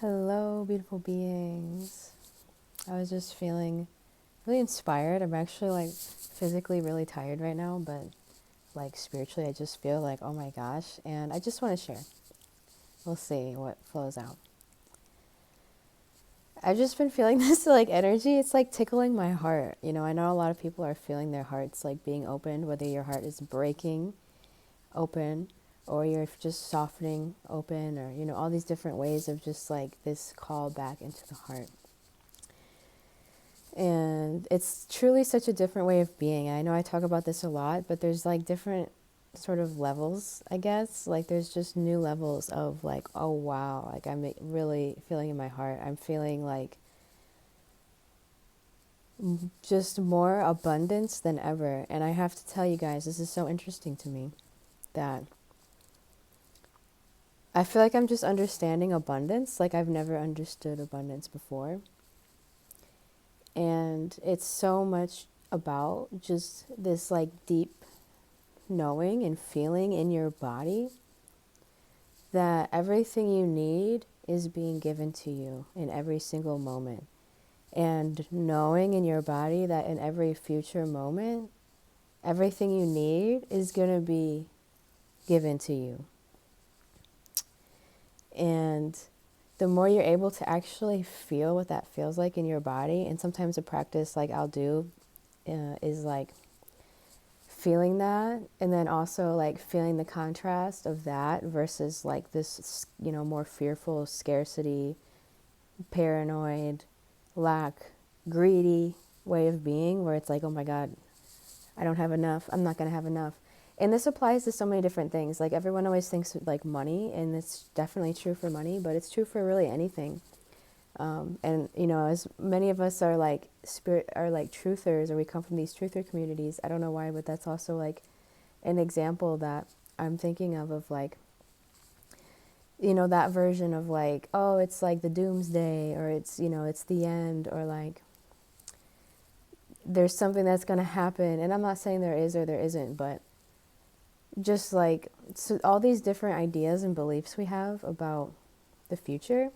Hello, beautiful beings. I was just feeling really inspired. I'm actually like physically really tired right now, but like spiritually, I just feel like, oh my gosh. And I just want to share. We'll see what flows out. I've just been feeling this like energy. It's like tickling my heart. I know a lot of people are feeling their hearts like being opened, whether your heart is breaking open or you're just softening open, or, all these different ways of just like this call back into the heart. And it's truly such a different way of being. I know I talk about this a lot, but there's like different sort of levels, I guess. Like there's just new levels of like, oh wow, like I'm really feeling in my heart. I'm feeling like just more abundance than ever. And I have to tell you guys, this is so interesting to me that I feel like I'm just understanding abundance like I've never understood abundance before. And it's so much about just this like deep knowing and feeling in your body that everything you need is being given to you in every single moment. And knowing in your body that in every future moment, everything you need is going to be given to you. And the more you're able to actually feel what that feels like in your body, and sometimes a practice like I'll do is like feeling that, and then also like feeling the contrast of that versus like this more fearful, scarcity, paranoid, lack, greedy way of being, where it's like, oh my god, I don't have enough, I'm not going to have enough. And this applies to so many different things. Like everyone always thinks like money, and it's definitely true for money, but it's true for really anything. And as many of us are like spirit, are like truthers, or we come from these truther communities, I don't know why, but that's also like an example that I'm thinking of like, that version of like, oh, it's like the doomsday, or it's, it's the end, or like there's something that's going to happen. And I'm not saying there is or there isn't, but just like, so all these different ideas and beliefs we have about the future.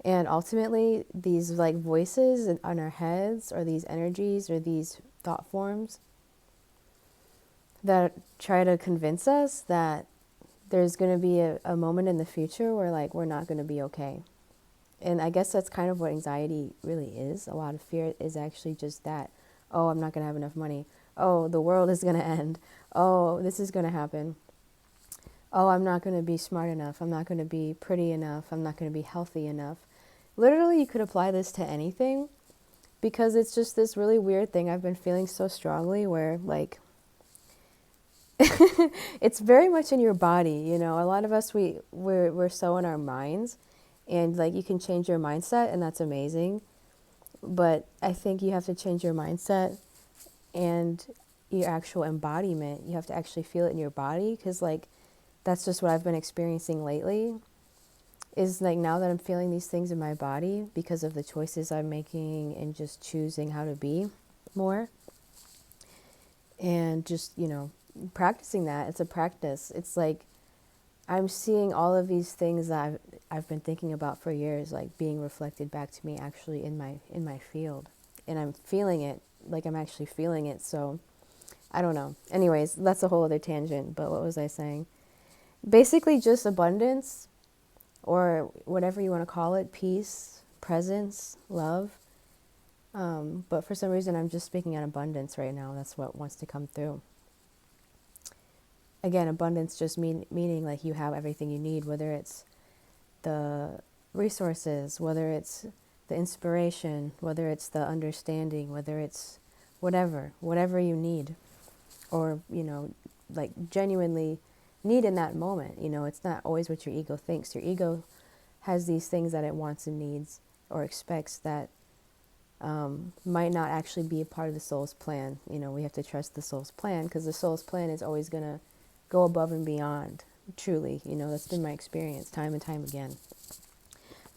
And ultimately, these like voices in our heads, or these energies, or these thought forms that try to convince us that there's going to be a moment in the future where like we're not going to be okay. And I guess that's kind of what anxiety really is. A lot of fear is actually just that. Oh, I'm not going to have enough money. Oh, the world is going to end. Oh, this is going to happen. Oh, I'm not going to be smart enough. I'm not going to be pretty enough. I'm not going to be healthy enough. Literally, you could apply this to anything, because it's just this really weird thing I've been feeling so strongly where like it's very much in your body. A lot of us, we're so in our minds, and like you can change your mindset, and that's amazing. But I think you have to change your mindset and your actual embodiment. You have to actually feel it in your body, because like that's just what I've been experiencing lately, is like now that I'm feeling these things in my body because of the choices I'm making and just choosing how to be more, and just practicing that. It's a practice. It's like I'm seeing all of these things that I've been thinking about for years, like being reflected back to me actually in my field, and I'm feeling it, like I'm actually feeling it. So I don't know. Anyways, that's a whole other tangent. But what was I saying? Basically, just abundance, or whatever you want to call it, peace, presence, love. But for some reason, I'm just speaking on abundance right now. That's what wants to come through. Again, abundance just meaning like you have everything you need, whether it's the resources, whether it's the inspiration, whether it's the understanding, whether it's whatever you need, or, like genuinely need in that moment. It's not always what your ego thinks. Your ego has these things that it wants and needs or expects that might not actually be a part of the soul's plan. We have to trust the soul's plan, because the soul's plan is always going to go above and beyond. Truly, that's been my experience time and time again.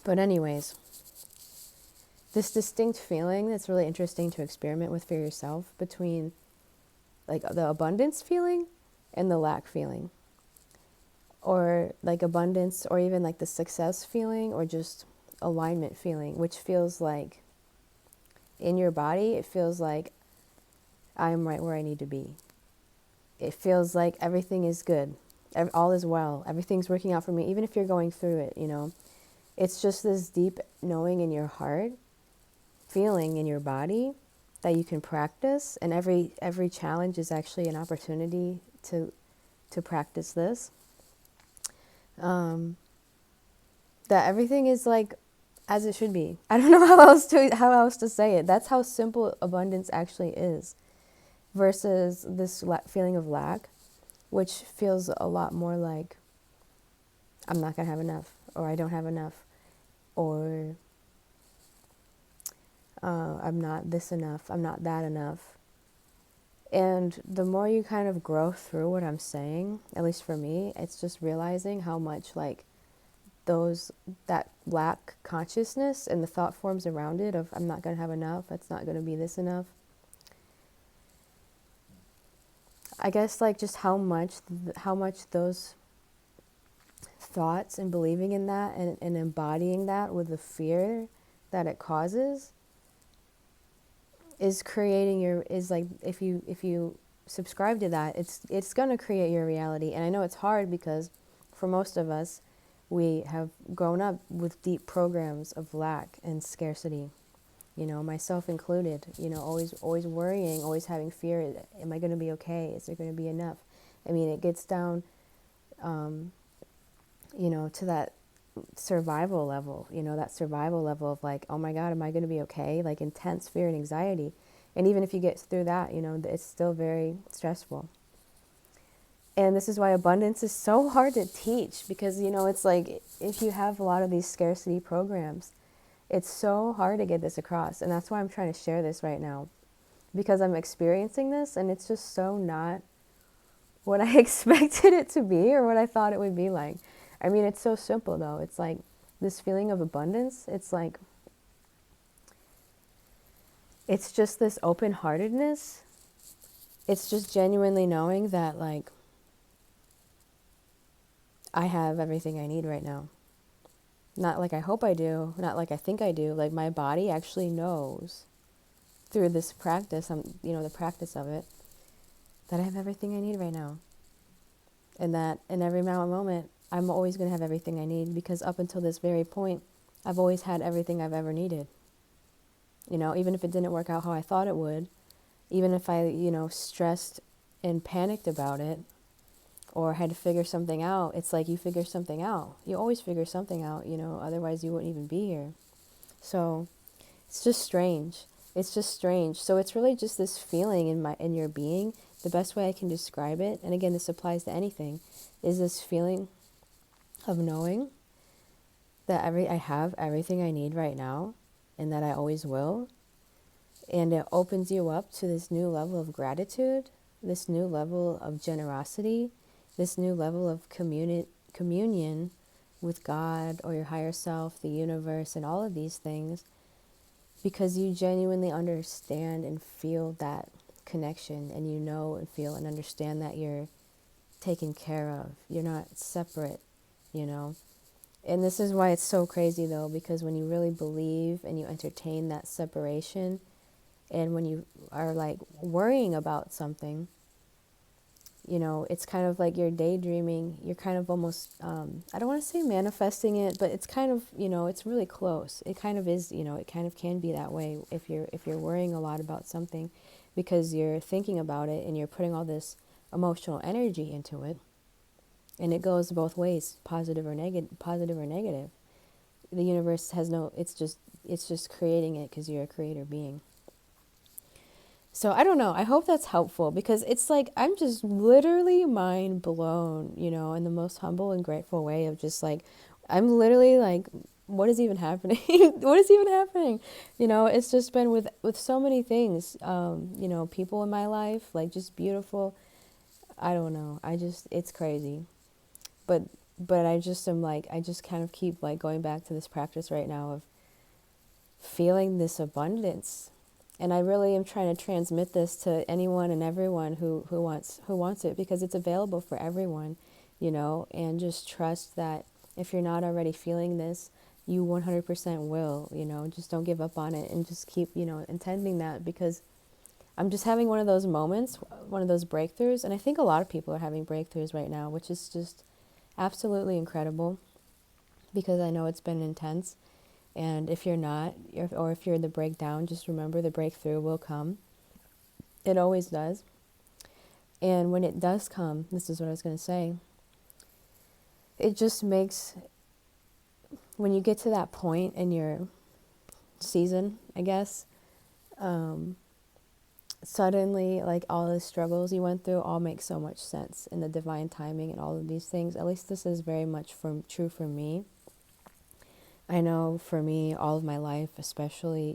But anyways, this distinct feeling that's really interesting to experiment with for yourself, between like the abundance feeling and the lack feeling. or like abundance, or even like the success feeling, or just alignment feeling, which feels like in your body, it feels like I'm right where I need to be. It feels like everything is good. All is well. Everything's working out for me, even if you're going through it, you know. It's just this deep knowing in your heart, feeling in your body that you can practice. And every challenge is actually an opportunity to practice this. That everything is like as it should be. I don't know how else to say it. That's how simple abundance actually is, versus this feeling of lack, which feels a lot more like I'm not gonna have enough, or I don't have enough, or I'm not this enough, I'm not that enough. And the more you kind of grow through what I'm saying, at least for me, it's just realizing how much like that lack consciousness and the thought forms around it of I'm not going to have enough, it's not going to be this enough. I guess like just how much those thoughts and believing in that and embodying that with the fear that it causes is creating is like, if you subscribe to that, it's going to create your reality. And I know it's hard because for most of us, we have grown up with deep programs of lack and scarcity, you know, myself included, you know, always worrying, always having fear. Am I going to be okay? Is there going to be enough? I mean, it gets down, you know, to that survival level, of like, oh my God, am I going to be okay? Like intense fear and anxiety. And even if you get through that, you know, it's still very stressful. And this is why abundance is so hard to teach, because, you know, it's like if you have a lot of these scarcity programs, it's so hard to get this across. And that's why I'm trying to share this right now, because I'm experiencing this and it's just so not what I expected it to be or what I thought it would be like. I mean, it's so simple though. It's like this feeling of abundance. It's like, it's just this open-heartedness. It's just genuinely knowing that like, I have everything I need right now. Not like I hope I do, not like I think I do. Like my body actually knows through this practice, the practice of it, that I have everything I need right now. And that in every moment, I'm always going to have everything I need, because up until this very point, I've always had everything I've ever needed. You know, even if it didn't work out how I thought it would, even if I, stressed and panicked about it, or had to figure something out, it's like you figure something out. You always figure something out, otherwise you wouldn't even be here. So it's just strange. It's just strange. So it's really just this feeling in your being. The best way I can describe it, and again, this applies to anything, is this feeling of knowing that I have everything I need right now, and that I always will. And it opens you up to this new level of gratitude, this new level of generosity, this new level of communion with God or your higher self, the universe, and all of these things, because you genuinely understand and feel that connection, and you know and feel and understand that you're taken care of. You're not separate, And this is why it's so crazy, though, because when you really believe and you entertain that separation, and when you are like worrying about something, it's kind of like you're daydreaming. You're kind of almost, I don't want to say manifesting it, but it's kind of, it's really close. It kind of is, it kind of can be that way if you're worrying a lot about something, because you're thinking about it and you're putting all this emotional energy into it. And it goes both ways, positive or negative. The universe has it's just creating it because you're a creator being. So I don't know. I hope that's helpful, because it's like I'm just literally mind blown, in the most humble and grateful way of just like, I'm literally like, what is even happening? What is even happening? It's just been with so many things, people in my life, like just beautiful. I don't know. It's crazy. But I just am like, I just kind of keep like going back to this practice right now of feeling this abundance. And I really am trying to transmit this to anyone and everyone who wants it, because it's available for everyone. and just trust that if you're not already feeling this, you 100% will, just don't give up on it and just keep, intending that, because I'm just having one of those moments, one of those breakthroughs. And I think a lot of people are having breakthroughs right now, which is just absolutely incredible, because I know it's been intense. And if you're not, or if you're in the breakdown, just remember the breakthrough will come. It always does. And when it does come, this is what I was going to say, it just makes, when you get to that point in your season, I guess, suddenly, like, all the struggles you went through all make so much sense in the divine timing and all of these things. At least this is very much true for me. I know for me, all of my life, especially,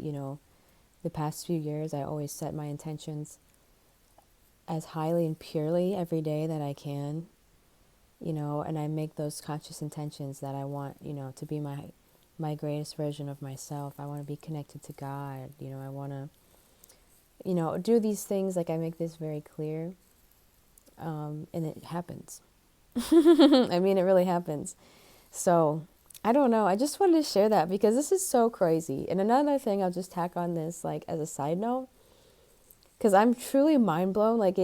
the past few years, I always set my intentions as highly and purely every day that I can, and I make those conscious intentions that I want, to be my greatest version of myself. I want to be connected to God. I want to, do these things. Like, I make this very clear, and it happens. I mean, it really happens. So I don't know. I just wanted to share that because this is so crazy. And another thing I'll just tack on this, like, as a side note, because I'm truly mind blown. Like,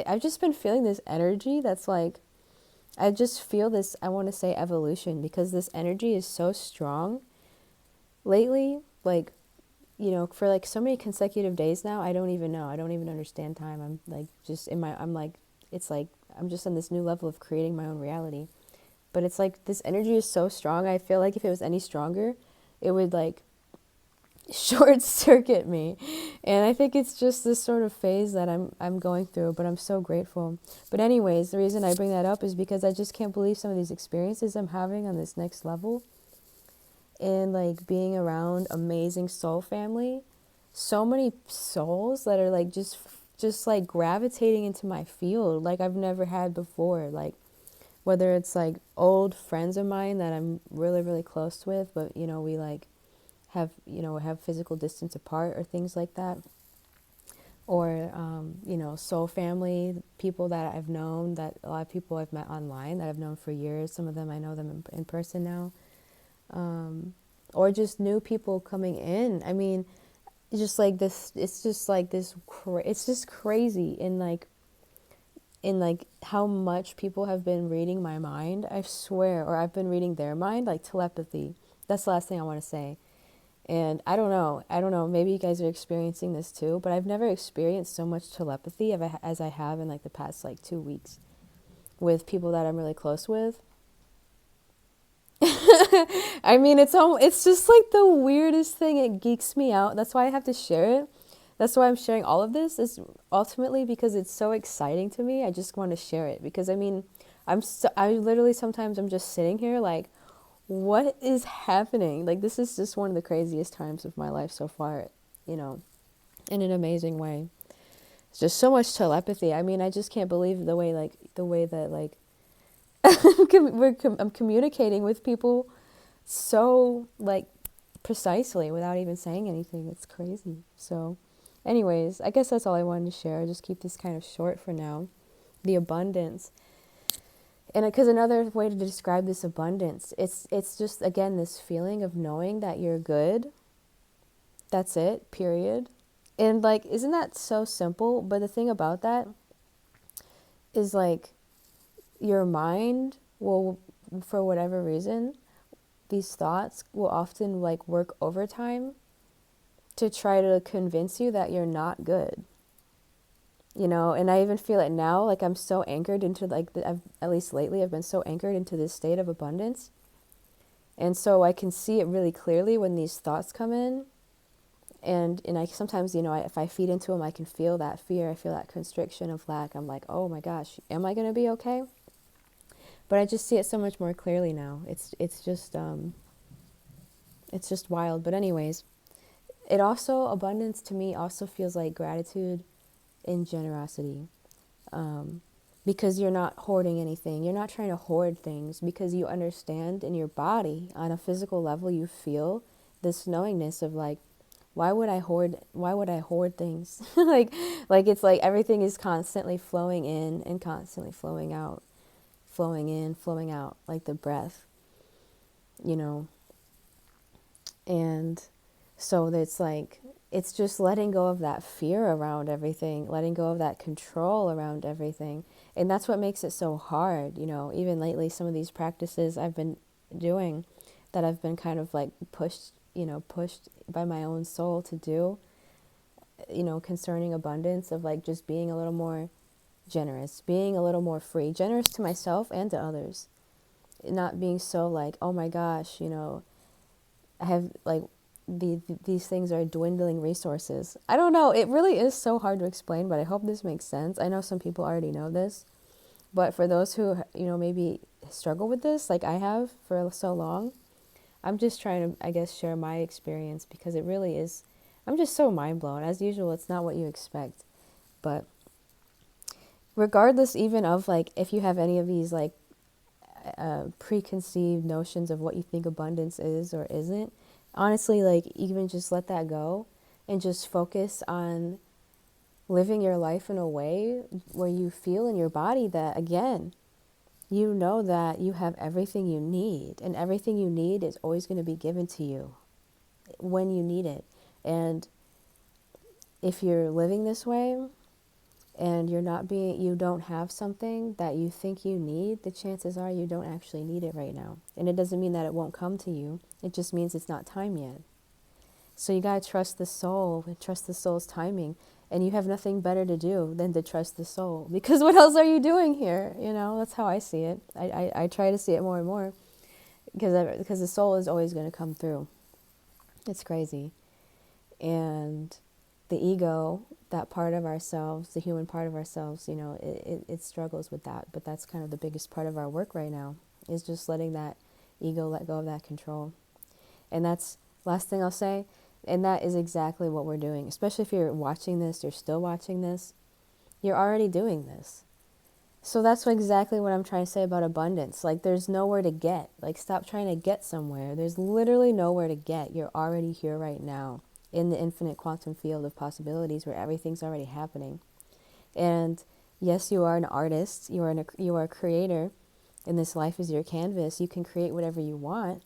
I've just been feeling this energy that's like, I just feel this, I want to say evolution, because this energy is so strong lately. Like, for like so many consecutive days now, I don't even know. I don't even understand time. I'm like, just I'm like, it's like, I'm just on this new level of creating my own reality. But it's like, this energy is so strong. I feel like if it was any stronger, it would like short circuit me. And I think it's just this sort of phase that I'm going through, but I'm so grateful. But anyways, the reason I bring that up is because I just can't believe some of these experiences I'm having on this next level, and like being around amazing soul family, so many souls that are like just like gravitating into my field like I've never had before. Like, whether it's like old friends of mine that I'm really, really close with, but we like have physical distance apart or things like that. Or, soul family, people that I've known, that a lot of people I've met online that I've known for years. Some of them I know them in person now. Or just new people coming in. I mean, just like this, it's just like this, it's just crazy in like how much people have been reading my mind, I swear, or I've been reading their mind, like telepathy. That's the last thing I want to say. And I don't know, maybe you guys are experiencing this too, but I've never experienced so much telepathy as I have in like the past like 2 weeks with people that I'm really close with. I mean, it's just like the weirdest thing. It geeks me out. That's why I have to share it. That's why I'm sharing all of this, is ultimately because it's so exciting to me. I just want to share it because I mean, I literally sometimes I'm just sitting here like, what is happening? Like, this is just one of the craziest times of my life so far, in an amazing way. It's just so much telepathy. I mean, I just can't believe the way that like I'm communicating with people so like precisely without even saying anything. It's crazy. So anyways, I guess that's all I wanted to share. I'll just keep this kind of short for now. The abundance. And because another way to describe this abundance, it's just, again, this feeling of knowing that you're good. That's it, period. And like, isn't that so simple? But the thing about that is like, your mind will, for whatever reason, these thoughts will often like work overtime to try to convince you that you're not good. And I even feel it now, like I'm so anchored into like, at least lately, I've been so anchored into this state of abundance. And so I can see it really clearly when these thoughts come in. And I sometimes, if I feed into them, I can feel that fear. I feel that constriction of lack. I'm like, oh my gosh, am I going to be okay? But I just see it so much more clearly now. It's just wild. But anyways, abundance to me also feels like gratitude and generosity, because you're not hoarding anything. You're not trying to hoard things, because you understand in your body on a physical level. You feel this knowingness of like, why would I hoard things? like it's like everything is constantly flowing in and constantly flowing out flowing in, flowing out, like the breath, you know. And so it's like, it's just letting go of that fear around everything, letting go of that control around everything. And that's what makes it so hard, you know. Even lately, some of these practices I've been doing that I've been kind of like pushed by my own soul to do, you know, concerning abundance, of like just being a little more generous, being a little more free, generous to myself and to others, not being so like, oh my gosh, you know, I have like these things are dwindling resources. I don't know. It really is so hard to explain, but I hope this makes sense. I know some people already know this, but for those who, you know, maybe struggle with this, like I have for so long, I'm just trying to, I guess, share my experience, because it really is, I'm just so mind blown. As usual, it's not what you expect. But regardless even of like, if you have any of these like preconceived notions of what you think abundance is or isn't, honestly, like even just let that go and just focus on living your life in a way where you feel in your body that, again, you know that you have everything you need, and everything you need is always going to be given to you when you need it. And if you're living this way and you don't have something that you think you need, the chances are you don't actually need it right now. And it doesn't mean that it won't come to you. It just means it's not time yet. So you got to trust the soul and trust the soul's timing. And you have nothing better to do than to trust the soul. Because what else are you doing here? You know, that's how I see it. I try to see it more and more, because the soul is always going to come through. It's crazy. And the ego, that part of ourselves, the human part of ourselves, you know, it struggles with that. But that's kind of the biggest part of our work right now, is just letting that ego let go of that control. And that's, last thing I'll say, and that is exactly what we're doing. Especially if you're watching this, you're still watching this, you're already doing this. So that's exactly what I'm trying to say about abundance. Like, there's nowhere to get. Like, stop trying to get somewhere. There's literally nowhere to get. You're already here right now in the infinite quantum field of possibilities where everything's already happening. And yes, you are an artist. You are a creator. And this life is your canvas. You can create whatever you want.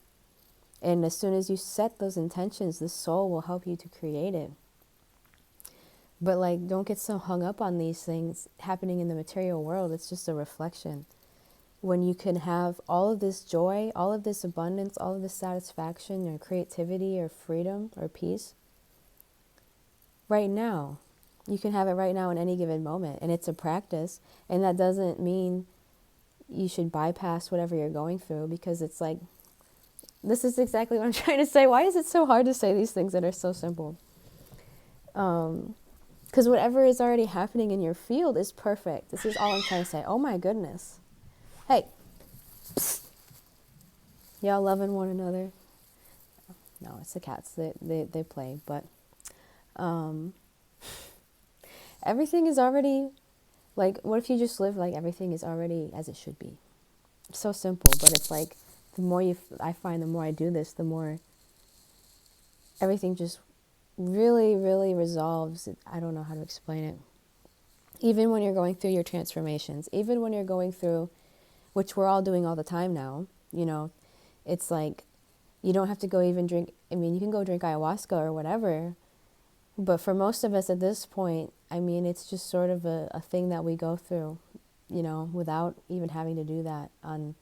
And as soon as you set those intentions, the soul will help you to create it. But like, don't get so hung up on these things happening in the material world. It's just a reflection. When you can have all of this joy, all of this abundance, all of this satisfaction or creativity or freedom or peace right now. You can have it right now in any given moment. And it's a practice. And that doesn't mean you should bypass whatever you're going through, because it's like, this is exactly what I'm trying to say. Why is it so hard to say these things that are so simple? Because whatever is already happening in your field is perfect. This is all I'm trying to say. Oh my goodness. Hey. Psst. Y'all loving one another? No, it's the cats. They play. But everything is already, like, what if you just live like everything is already as it should be? It's so simple, but it's like, the more I find the more I do this, the more everything just really, really resolves. I don't know how to explain it. Even when you're going through your transformations, even when you're going through, which we're all doing all the time now, you know, it's like, you don't have to go even drink. I mean, you can go drink ayahuasca or whatever. But for most of us at this point, I mean, it's just sort of a thing that we go through, you know, without even having to do that on,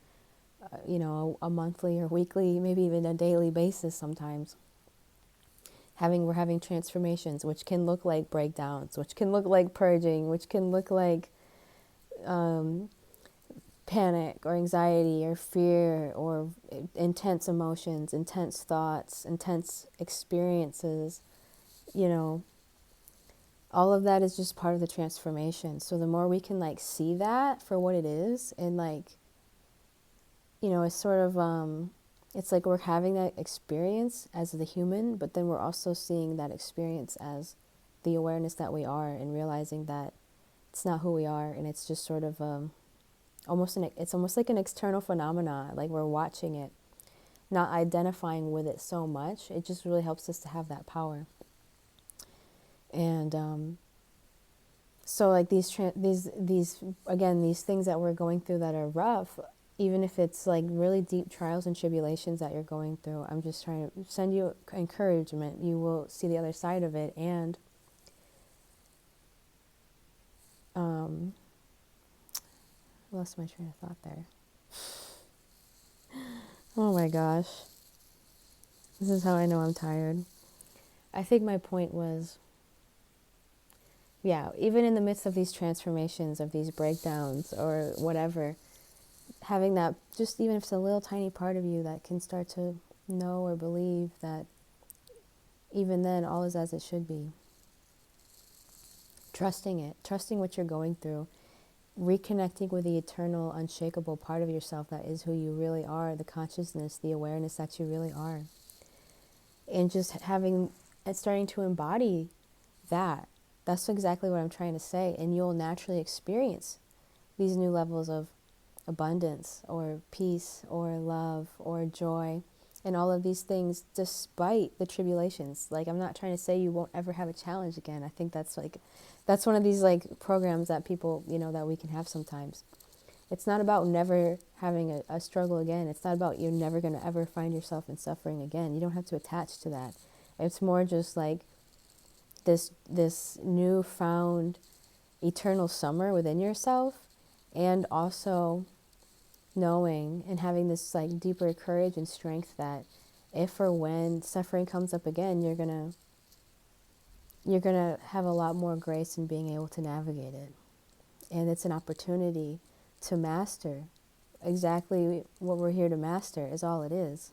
you know, a monthly or weekly, maybe even a daily basis sometimes. We're having transformations, which can look like breakdowns, which can look like purging, which can look like panic or anxiety or fear or intense emotions, intense thoughts, intense experiences, you know. All of that is just part of the transformation. So the more we can like see that for what it is, and like, you know, it's sort of it's like we're having that experience as the human, but then we're also seeing that experience as the awareness that we are, and realizing that it's not who we are, and it's just sort of it's almost like an external phenomena, like we're watching it, not identifying with it so much. It just really helps us to have that power. And So like these again, these things that we're going through that are rough, even if it's like really deep trials and tribulations that you're going through, I'm just trying to send you encouragement. You will see the other side of it. And I lost my train of thought there. Oh my gosh. This is how I know I'm tired. I think my point was, yeah, even in the midst of these transformations, of these breakdowns or whatever, having that, just even if it's a little tiny part of you that can start to know or believe that even then all is as it should be. Trusting it, trusting what you're going through, reconnecting with the eternal, unshakable part of yourself that is who you really are, the consciousness, the awareness that you really are. And just having and starting to embody that. That's exactly what I'm trying to say. And you'll naturally experience these new levels of abundance or peace or love or joy and all of these things despite the tribulations. Like, I'm not trying to say you won't ever have a challenge again. I think that's one of these like programs that people, that we can have sometimes. It's not about never having a struggle again. It's not about you're never going to ever find yourself in suffering again. You don't have to attach to that. It's more just like this newfound eternal summer within yourself, and also knowing and having this like deeper courage and strength that if or when suffering comes up again, you're gonna have a lot more grace in being able to navigate it. And it's an opportunity to master exactly what we're here to master is all it is.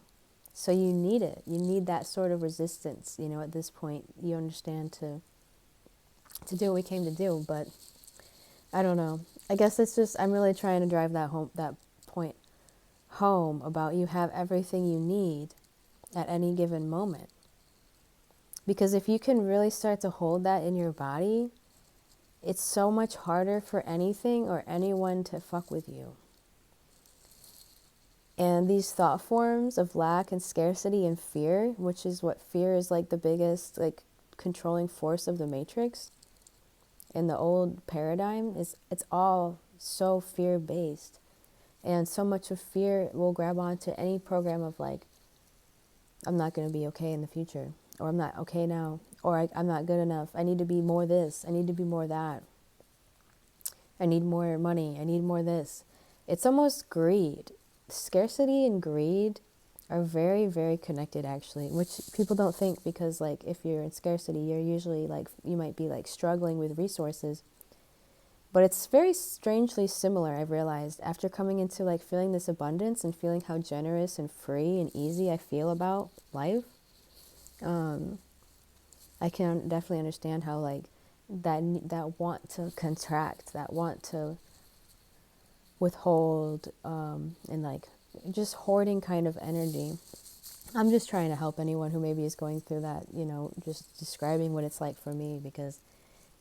So you need it. You need that sort of resistance, at this point. You understand to do what we came to do, but I don't know. I guess it's just I'm really trying to drive that point home about you have everything you need at any given moment. Because if you can really start to hold that in your body, it's so much harder for anything or anyone to fuck with you. And these thought forms of lack and scarcity and fear, which is what fear is like the biggest like controlling force of the matrix in the old paradigm, it's all so fear based. And so much of fear will grab onto any program of like, I'm not going to be okay in the future, or I'm not okay now, or I'm not good enough. I need to be more this. I need to be more that. I need more money. I need more this. It's almost greed. Scarcity and greed are very, very connected actually, which people don't think, because like if you're in scarcity, you're usually like, you might be like struggling with resources. But it's very strangely similar, I've realized, after coming into like feeling this abundance and feeling how generous and free and easy I feel about life. I can definitely understand how like that want to contract, that want to withhold, and like just hoarding kind of energy. I'm just trying to help anyone who maybe is going through that, just describing what it's like for me, because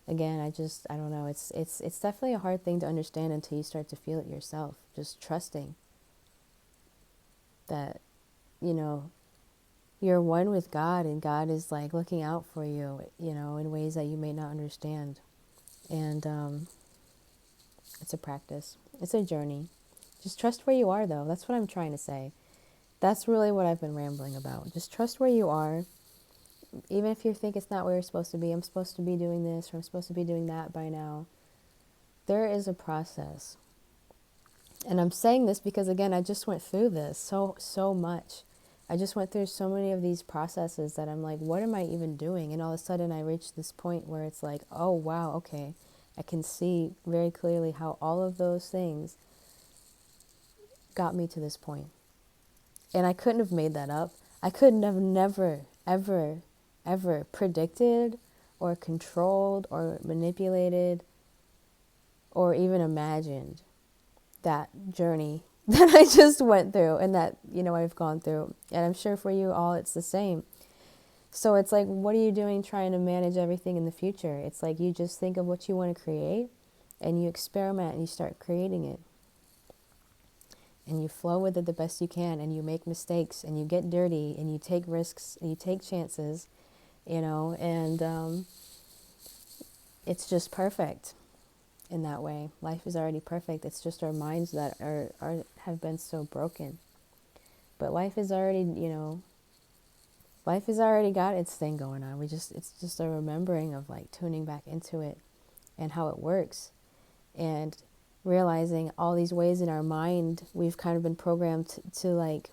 again, I don't know, it's definitely a hard thing to understand until you start to feel it yourself. Just trusting that, you're one with God, and God is like looking out for you, in ways that you may not understand. And it's a practice. It's a journey. Just trust where you are, though. That's what I'm trying to say. That's really what I've been rambling about. Just trust where you are. Even if you think it's not where you're supposed to be, I'm supposed to be doing this or I'm supposed to be doing that by now. There is a process. And I'm saying this because, again, I just went through this so much. I just went through so many of these processes that I'm like, what am I even doing? And all of a sudden I reached this point where it's like, oh, wow, okay. I can see very clearly how all of those things got me to this point. And I couldn't have made that up. I couldn't have never, ever, ever predicted or controlled or manipulated or even imagined that journey that I just went through and that, I've gone through. And I'm sure for you all, it's the same. So it's like, what are you doing trying to manage everything in the future? It's like you just think of what you want to create and you experiment and you start creating it. And you flow with it the best you can, and you make mistakes and you get dirty and you take risks and you take chances, and it's just perfect. in that way. Life is already perfect. It's just our minds that are have been so broken. But life is already, life has already got its thing going on. It's just a remembering of like tuning back into it and how it works, and realizing all these ways in our mind we've kind of been programmed to like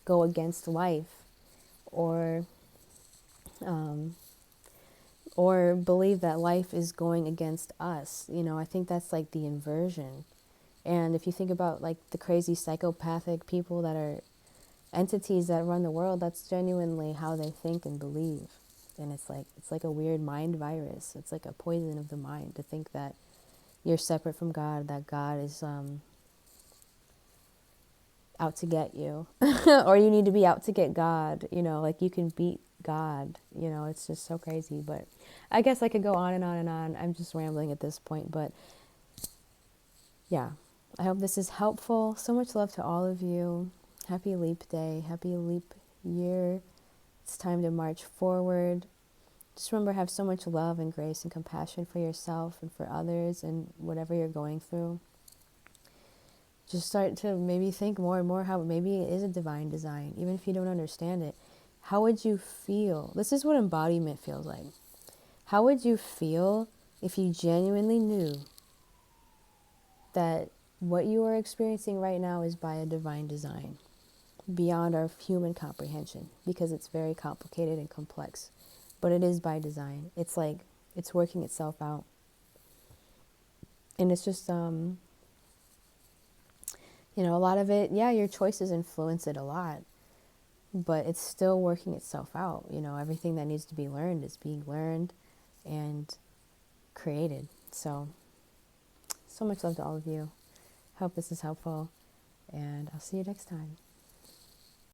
go against life, or um, or believe that life is going against us. I think that's like the inversion. And if you think about like the crazy psychopathic people that are entities that run the world, that's genuinely how they think and believe. And it's like a weird mind virus. It's like a poison of the mind to think that you're separate from God, that God is out to get you, or you need to be out to get God. Like you can beat God. It's just so crazy. But I guess I could go on and on and on. I'm just rambling at this point, but yeah, I hope this is helpful. So much love to all of you. Happy Leap Day. Happy Leap Year. It's time to march forward. Just remember, have so much love and grace and compassion for yourself and for others and whatever you're going through. Just start to maybe think more and more how maybe it is a divine design, even if you don't understand it. How would you feel? This is what embodiment feels like. How would you feel if you genuinely knew that what you are experiencing right now is by a divine design, beyond our human comprehension, because it's very complicated and complex, but it is by design. It's like it's working itself out, and it's just a lot of it, yeah, your choices influence it a lot, but it's still working itself out. Everything that needs to be learned is being learned and created. So much love to all of you. Hope this is helpful, and I'll see you next time.